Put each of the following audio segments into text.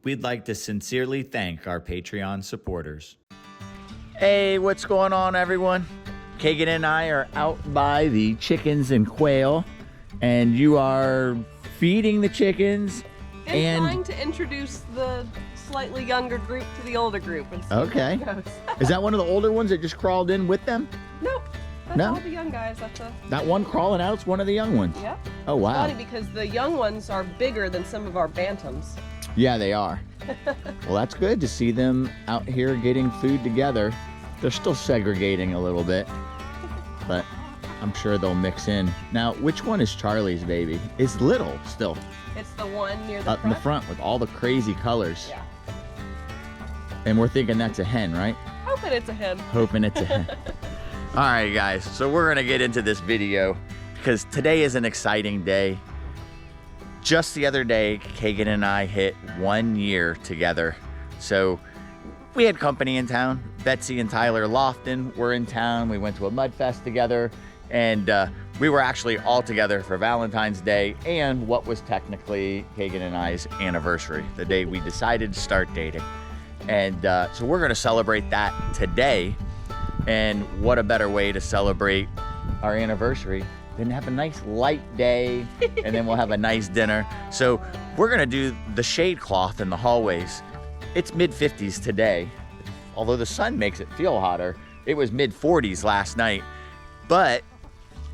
We'd like to sincerely thank our Patreon supporters. Hey, what's going on, everyone? Kagan and I are out by the chickens and quail, and you are feeding the chickens and trying to introduce the slightly younger group to the older group. Okay. Is that one of the older ones that just crawled in with them? Nope. That's all the young guys. That one crawling out's one of the young ones? Yep. Oh, wow. It's funny because the young ones are bigger than some of our bantams. Yeah, they are. Well, that's good to see them out here getting food together. They're still segregating a little bit, but I'm sure they'll mix in. Now, which one is Charlie's baby? It's little still. It's the one near the up in the front with all the crazy colors. Yeah. And we're thinking that's a hen, right? Hoping it's a hen. Hoping it's a hen. All right, guys, so we're gonna get into this video because today is an exciting day. Just the other day, Kagan and I hit 1 year together. So we had company in town. Betsy and Tyler Lofton were in town. We went to a mud fest together, and we were actually all together for Valentine's Day and what was technically Kagan and I's anniversary, the day we decided to start dating. And so we're gonna celebrate that today. And what a better way to celebrate our anniversary than have a nice light day, and then we'll have a nice dinner. So we're gonna do the shade cloth in the hallways. It's mid-50s today. Although the sun makes it feel hotter, it was mid-40s last night. But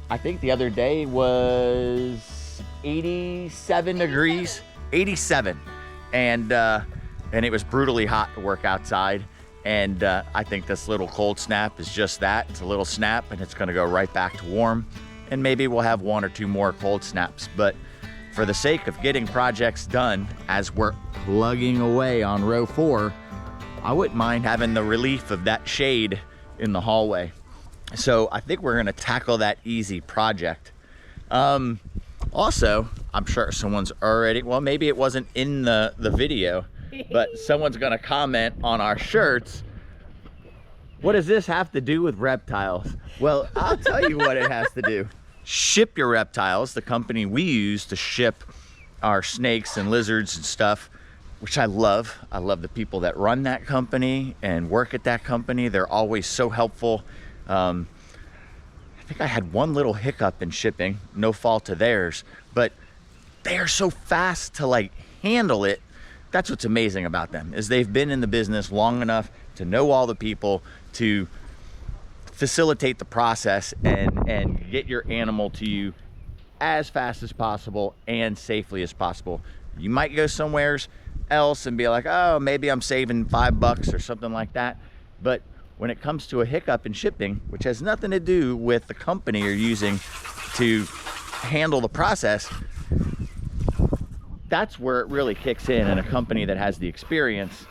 I think the other day was 87 degrees, 87. And it was brutally hot to work outside. And I think this little cold snap is just that. It's a little snap and it's gonna go right back to warm. And maybe we'll have 1 or 2 more cold snaps. But for the sake of getting projects done, as we're plugging away on row 4, I wouldn't mind having the relief of that shade in the hallway. So I think we're gonna tackle that easy project. Also, I'm sure someone's already, well, maybe it wasn't in the video, but someone's gonna comment on our shirts. What does this have to do with reptiles? Well, I'll tell you what it has to do. Ship Your Reptiles, the company we use to ship our snakes and lizards and stuff, which I love. I love the people that run that company and work at that company. They're always so helpful. I think I had one little hiccup in shipping, no fault of theirs, but they are so fast to like handle it. That's what's amazing about them, is they've been in the business long enough to know all the people to facilitate the process and get your animal to you as fast as possible and safely as possible. You might go somewhere else and be like, oh, maybe I'm saving $5 or something like that. But when it comes to a hiccup in shipping, which has nothing to do with the company you're using to handle the process, that's where it really kicks in, and a company that has the experience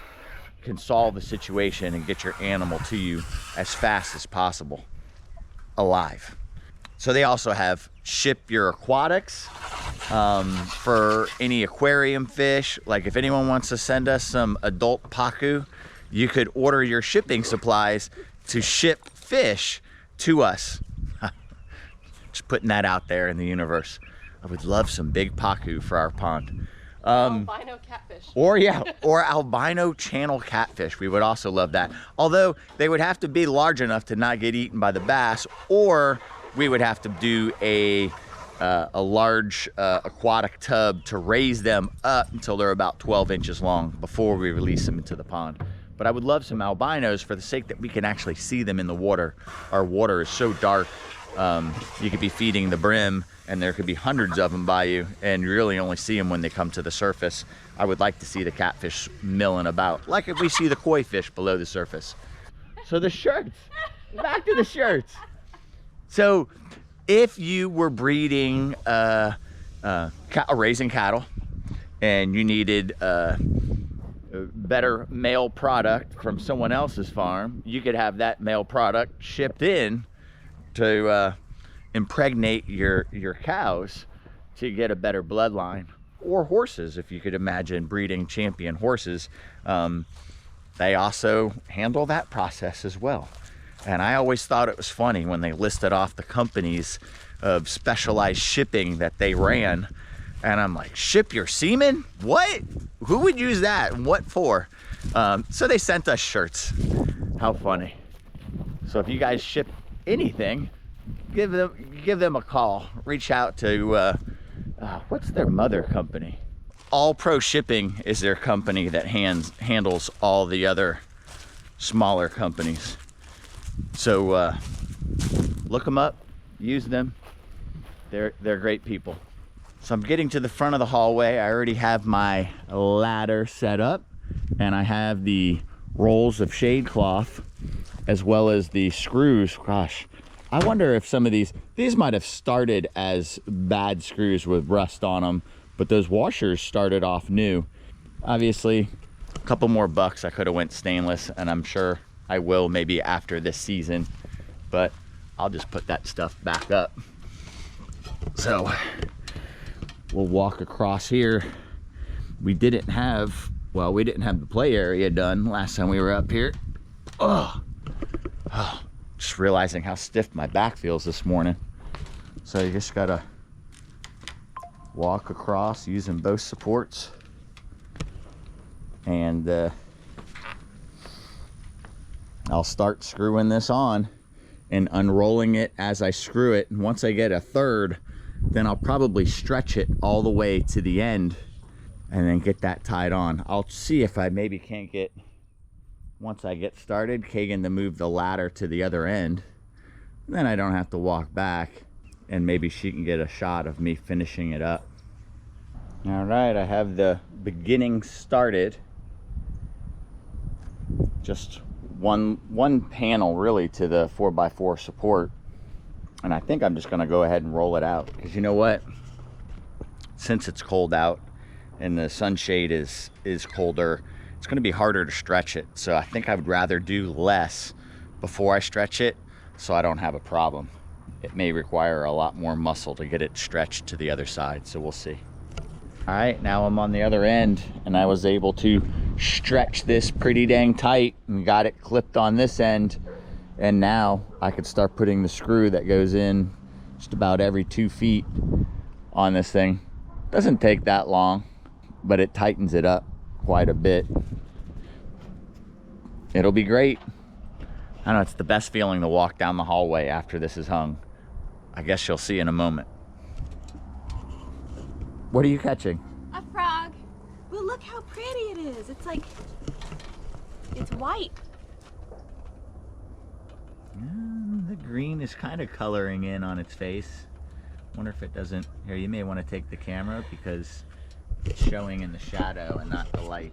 can solve the situation and get your animal to you as fast as possible, alive. So they also have Ship Your Aquatics for any aquarium fish. Like if anyone wants to send us some adult pacu, you could order your shipping supplies to ship fish to us. Just putting that out there in the universe. I would love some big pacu for our pond. Albino catfish. Or albino channel catfish. We would also love that. Although they would have to be large enough to not get eaten by the bass, or we would have to do a large aquatic tub to raise them up until they're about 12 inches long before we release them into the pond. But I would love some albinos for the sake that we can actually see them in the water. Our water is so dark. You could be feeding the brim and there could be hundreds of them by you, and you really only see them when they come to the surface. I would like to see the catfish milling about, like if we see the koi fish below the surface. So the shirts, back to the shirts. So if you were breeding, raising cattle, and you needed a better male product from someone else's farm, you could have that male product shipped in to impregnate your cows to get a better bloodline. Or horses, if you could imagine breeding champion horses. They also handle that process as well. And I always thought it was funny when they listed off the companies of specialized shipping that they ran. And I'm like, ship your semen? What? who would use that and what for? So they sent us shirts. How funny. So if you guys ship anything, give them a call. Reach out to, what's their mother company? All Pro Shipping is their company that handles all the other smaller companies. So look them up, use them. They're great people. So I'm getting to the front of the hallway. I already have my ladder set up, and I have the rolls of shade cloth as well as the screws. Gosh, I wonder if some of these might have started as bad screws with rust on them, but those washers started off new. Obviously, a couple more bucks I could have went stainless, and I'm sure I will maybe after this season, but I'll just put that stuff back up. So we'll walk across here. We didn't have the play area done last time we were up here. Just realizing how stiff my back feels this morning. So you just gotta walk across using both supports, and I'll start screwing this on and unrolling it as I screw it. And once I get a third, then I'll probably stretch it all the way to the end and then get that tied on. I'll see if I maybe can't get, once I get started, Kagan to move the ladder to the other end. Then I don't have to walk back, and maybe she can get a shot of me finishing it up. All right, I have the beginning started. Just one panel really to the 4x4 support. And I think I'm just gonna go ahead and roll it out, because you know what? Since it's cold out and the sunshade is colder, it's gonna be harder to stretch it. So I think I would rather do less before I stretch it so I don't have a problem. It may require a lot more muscle to get it stretched to the other side, so we'll see. All right, now I'm on the other end, and I was able to stretch this pretty dang tight and got it clipped on this end. And now I could start putting the screw that goes in just about every 2 feet on this thing. Doesn't take that long, but it tightens it up quite a bit. It'll be great. I don't know, it's the best feeling to walk down the hallway after this is hung. I guess you'll see in a moment. What are you catching? A frog. Well, look how pretty it is. It's like, it's white. The green is kind of coloring in on its face. Wonder if it doesn't. Here, you may want to take the camera because it's showing in the shadow and not the light.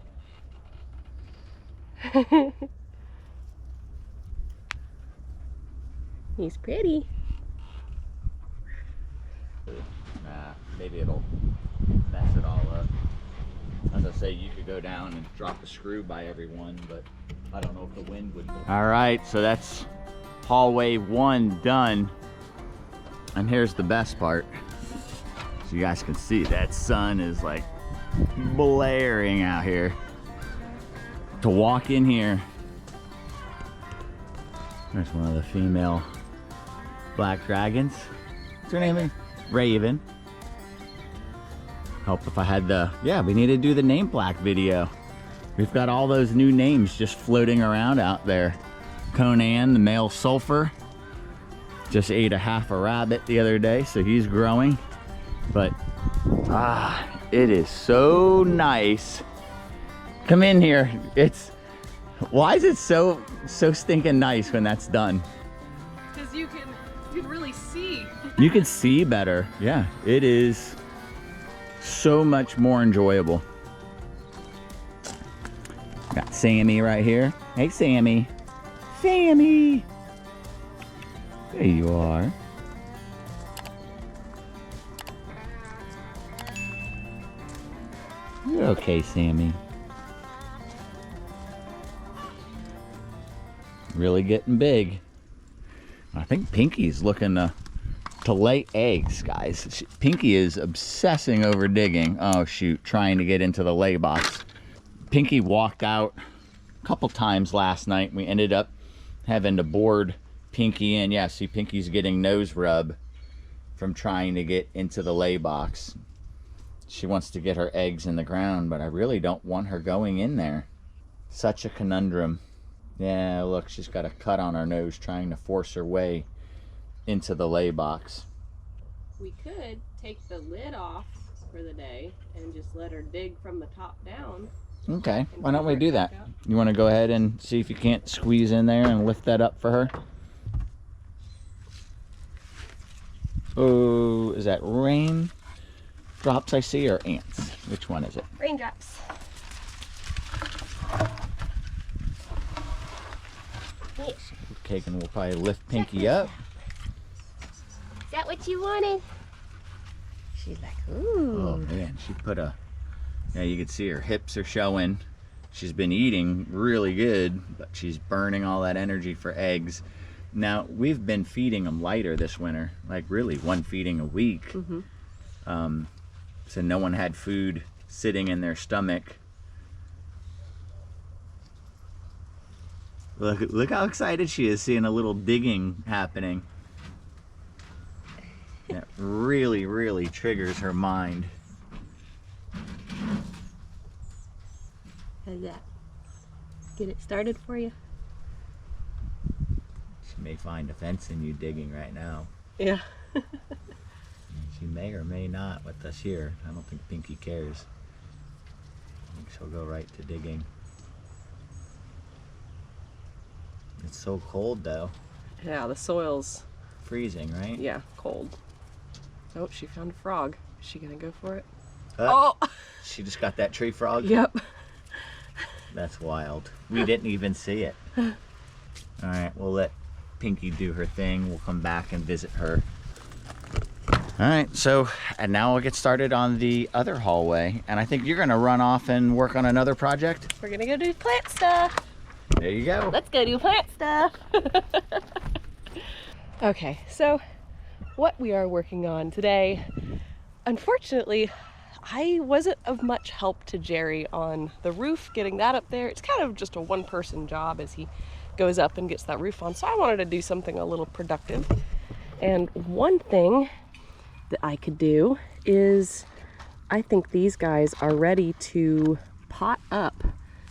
He's pretty. Nah, maybe it'll mess it all up. As I say, you could go down and drop a screw by everyone, but I don't know if the wind would. All right, so that's hallway 1 done. And here's the best part. So you guys can see that sun is like blaring out here. To walk in here, there's one of the female black dragons. What's her name? Raven. Hope if I had the, yeah, we need to do the name plaque video. We've got all those new names just floating around out there. Conan, the male sulfur, just ate a half a rabbit the other day, so he's growing. But it is so nice. Come in here. It's, why is it so stinking nice when that's done? Because you can really see. You can see better. Yeah, it is so much more enjoyable. Got Sammy right here. Hey, Sammy. Sammy. There you are. You're okay, Sammy. Really getting big. I think Pinky's looking to lay eggs, guys. Pinky is obsessing over digging. Oh shoot, trying to get into the lay box. Pinky walked out a couple times last night. We ended up having to board Pinky in. Yeah, see, Pinky's getting nose rub from trying to get into the lay box. She wants to get her eggs in the ground, but I really don't want her going in there. Such a conundrum. Yeah, look, she's got a cut on her nose trying to force her way into the lay box. We could take the lid off for the day and just let her dig from the top down. Okay, why don't we do that? You want to go ahead and see if you can't squeeze in there and lift that up for her? Oh, is that rain drops I see, or ants? Which one is it? Raindrops. Kagan will probably lift Pinky up. Is that what you wanted? She's like, ooh. Oh man, she put a, yeah, you can see her hips are showing. She's been eating really good, but she's burning all that energy for eggs. Now, we've been feeding them lighter this winter, like really one feeding a week. So no one had food sitting in their stomach. Look how excited she is seeing a little digging happening. That really, really triggers her mind. How's that? Get it started for you? She may find offense in you digging right now. Yeah. She may or may not with us here. I don't think Pinky cares. I think she'll go right to digging. It's so cold though. Yeah, the soil's, Freezing, right? yeah, cold. Oh, she found a frog. Is she gonna go for it? Oh! Oh! She just got that tree frog? Yep. That's wild. We didn't even see it. Alright, we'll let Pinky do her thing. We'll come back and visit her. Alright, so, and now we'll get started on the other hallway. And I think you're gonna run off and work on another project? We're gonna go do plant stuff. There you go. Let's go do plant stuff. Okay, so what we are working on today, unfortunately, I wasn't of much help to Jerry on the roof, getting that up there. It's kind of just a one-person job as he goes up and gets that roof on. So I wanted to do something a little productive. And one thing that I could do is, I think these guys are ready to pot up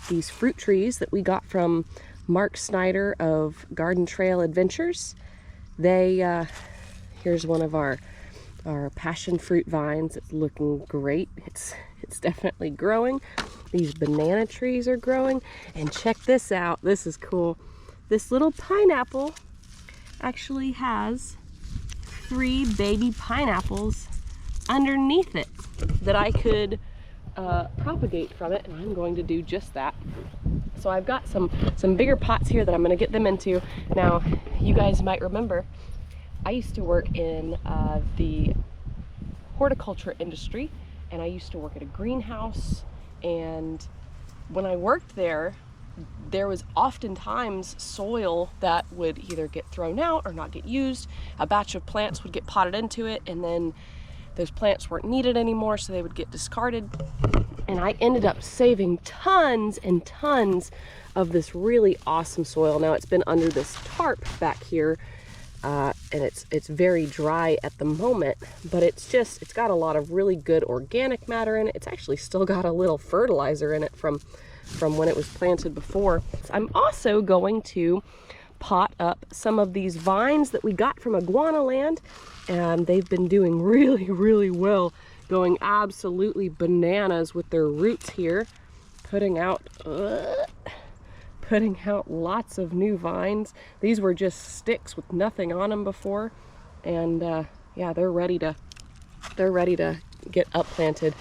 these fruit trees that we got from Mark Snyder of Garden Trail Adventures. They, here's one of our passion fruit vines. It's looking great. It's definitely growing. These banana trees are growing. And check this out. This is cool. This little pineapple actually has 3 baby pineapples underneath it that I could propagate from it, and I'm going to do just that. So I've got some bigger pots here that I'm going to get them into. Now, you guys might remember, I used to work in the horticulture industry, and I used to work at a greenhouse, and when I worked there, there was oftentimes soil that would either get thrown out or not get used. A batch of plants would get potted into it, and then those plants weren't needed anymore, so they would get discarded. And I ended up saving tons and tons of this really awesome soil. Now, it's been under this tarp back here, and it's very dry at the moment, but it's got a lot of really good organic matter in it. It's actually still got a little fertilizer in it from when it was planted before. I'm also going to pot up some of these vines that we got from Iguana Land, and they've been doing really, really well, going absolutely bananas with their roots here, putting out lots of new vines. These were just sticks with nothing on them before, and yeah, they're ready to get upplanted.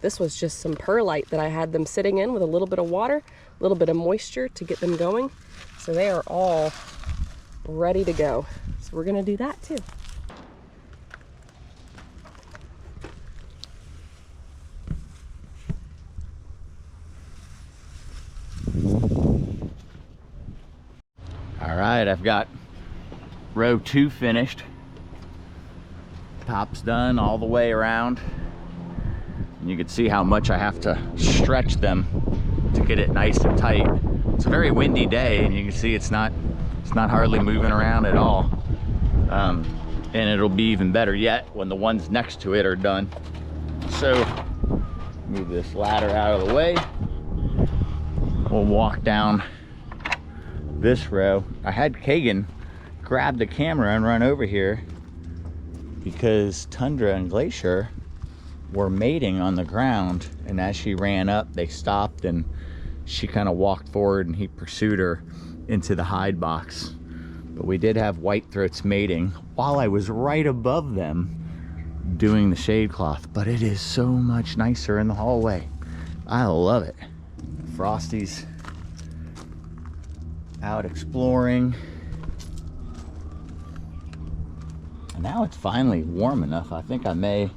This was just some perlite that I had them sitting in with a little bit of water, a little bit of moisture to get them going. So they are all ready to go. So we're gonna do that too. All right, I've got row 2 finished. Top's done all the way around. And you can see how much I have to stretch them to get it nice and tight. It's a very windy day, and you can see it's not hardly moving around at all. And it'll be even better yet when the ones next to it are done. so move this ladder out of the way. We'll walk down this row. I had Kagan grab the camera and run over here because Tundra and Glacier were mating on the ground, and as she ran up, they stopped and she kind of walked forward and he pursued her into the hide box. But we did have whitethroats mating while I was right above them doing the shade cloth, but it is so much nicer in the hallway. I love it. Frosty's out exploring. And now it's finally warm enough. I think I may,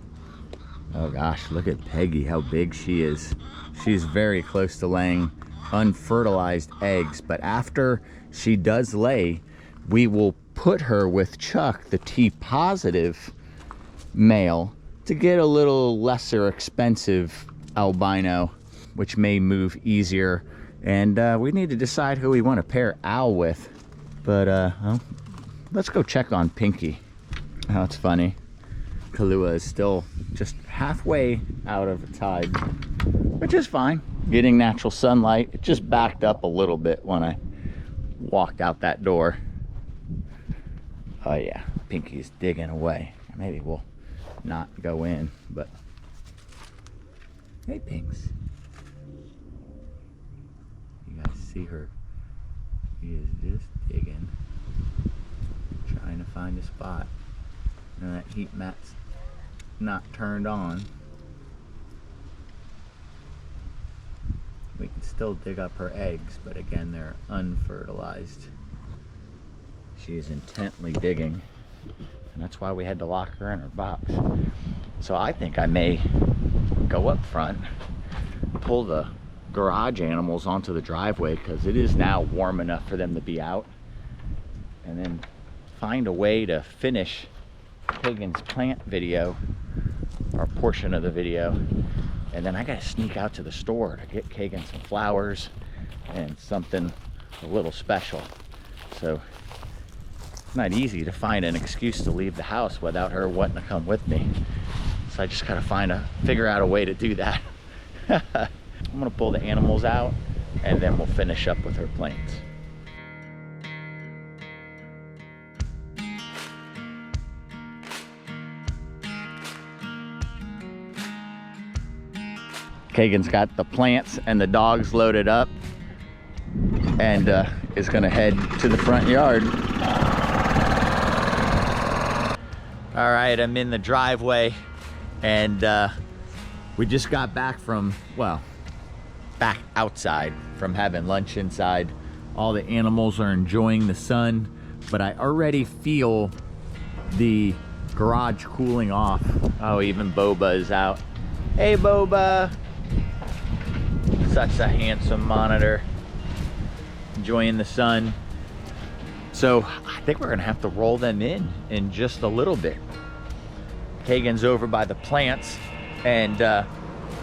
oh gosh, look at Peggy, how big she is. She's very close to laying unfertilized eggs, but after she does lay, we will put her with Chuck, the T positive male, to get a little lesser expensive albino, which may move easier. And we need to decide who we want to pair Al with. But well, let's go check on Pinky. Oh, it's funny. Kahlua is still just halfway out of its hide, which is fine. Getting natural sunlight. It just backed up a little bit when I walked out that door. Oh yeah, Pinky's digging away. Maybe we'll not go in, but hey, Pinks. You guys see her? She is just digging, trying to find a spot. And that heat mat's not turned on. We can still dig up her eggs, but again, they're unfertilized. She is intently digging, and that's why we had to lock her in her box. So I think I may go up front, pull the garage animals onto the driveway, because it is now warm enough for them to be out, and then find a way to finish Kagan's plant video, or portion of the video. And then I gotta sneak out to the store to get Kagan some flowers and something a little special. So it's not easy to find an excuse to leave the house without her wanting to come with me. So I just gotta figure out a way to do that. I'm gonna pull the animals out and then we'll finish up with her plants. Kagan's got the plants and the dogs loaded up and is gonna head to the front yard. All right, I'm in the driveway and we just got back from, well, back outside from having lunch inside. All the animals are enjoying the sun, but I already feel the garage cooling off. Oh, even Boba is out. Hey, Boba. Such a handsome monitor, enjoying the sun. So I think we're gonna have to roll them in just a little bit. Kagan's over by the plants, and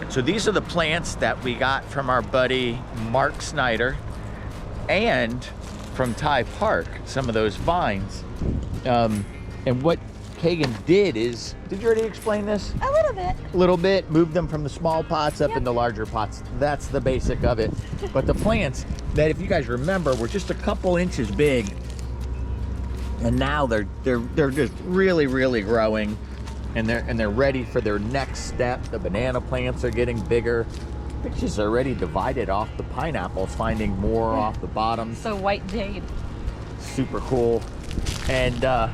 so these are the plants that we got from our buddy Mark Snyder and from Ty Park, some of those vines. And what Kagan did is, did you already explain this? A little bit. A little bit, moved them from the small pots up into larger pots. That's the basic of it. But the plants that, if you guys remember, were just a couple inches big, and now they're just really growing, and they're ready for their next step. The banana plants are getting bigger. It's already divided off the pineapples, finding more off the bottoms. So white jade. Super cool. And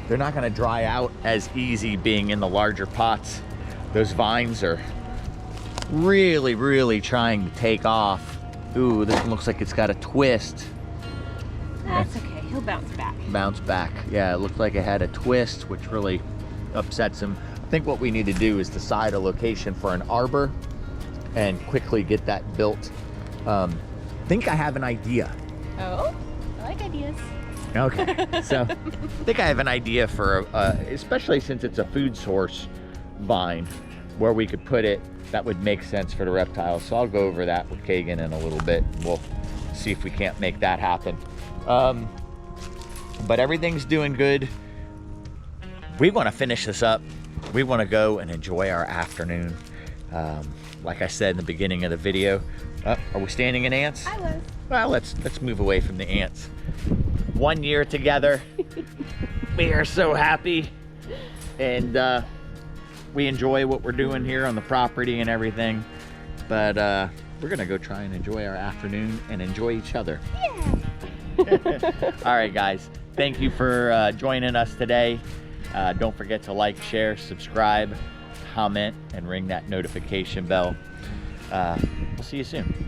they're not gonna dry out as easy being in the larger pots. Those vines are really trying to take off. Ooh, this one looks like it's got a twist. That's okay, he'll bounce back. Bounce back. Yeah, it looked like it had a twist, which really upsets him. I think what we need to do is decide a location for an arbor and quickly get that built. I think I have an idea. Oh, I like ideas. Okay, so I think I have an idea for, especially since it's a food source vine, where we could put it that would make sense for the reptiles. So I'll go over that with Kagan in a little bit. We'll see if we can't make that happen. But everything's doing good. We want to finish this up we want to go and enjoy our afternoon. Like I said in the beginning of the video, are we standing in ants? I was. Well, let's move away from the ants. 1 year together. We are so happy, and we enjoy what we're doing here on the property and everything. But we're gonna go try and enjoy our afternoon and enjoy each other. Yeah. All right, guys. Thank you for joining us today. Don't forget to like, share, subscribe, comment, and ring that notification bell. We'll see you soon.